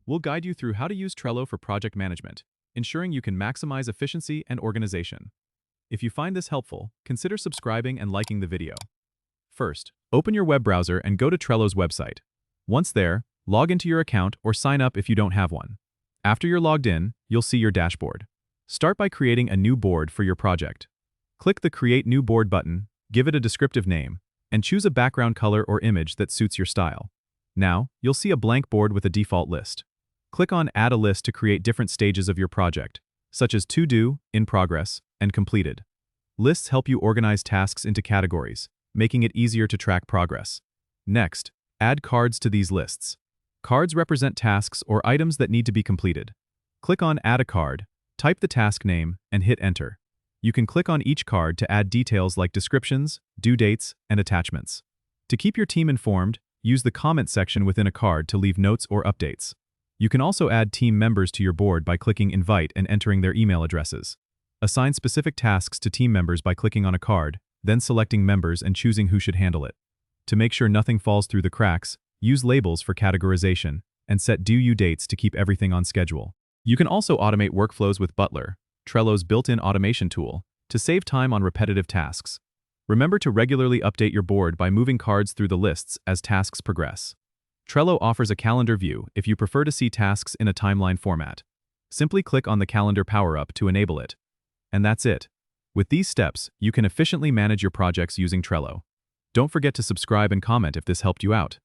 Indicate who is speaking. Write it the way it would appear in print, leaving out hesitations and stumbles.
Speaker 1: We'll guide you through how to use Trello for project management, ensuring you can maximize efficiency and organization. If you find this helpful, consider subscribing and liking the video. First, open your web browser and go to Trello's website. Once there, log into your account or sign up if you don't have one. After you're logged in, you'll see your dashboard. Start by creating a new board for your project. Click the Create New Board button, give it a descriptive name, and choose a background color or image that suits your style. Now, you'll see a blank board with a default list. Click on Add a list to create different stages of your project, such as To Do, In Progress, and Completed. Lists help you organize tasks into categories, making it easier to track progress. Next, add cards to these lists. Cards represent tasks or items that need to be completed. Click on Add a card, type the task name, and hit Enter. You can click on each card to add details like descriptions, due dates, and attachments. To keep your team informed, use the comment section within a card to leave notes or updates. You can also add team members to your board by clicking Invite and entering their email addresses. Assign specific tasks to team members by clicking on a card, then selecting members and choosing who should handle it. To make sure nothing falls through the cracks, use labels for categorization and set due dates to keep everything on schedule. You can also automate workflows with Butler, Trello's built-in automation tool, to save time on repetitive tasks. Remember to regularly update your board by moving cards through the lists as tasks progress. Trello offers a calendar view if you prefer to see tasks in a timeline format. Simply click on the calendar power-up to enable it. And that's it. With these steps, you can efficiently manage your projects using Trello. Don't forget to subscribe and comment if this helped you out.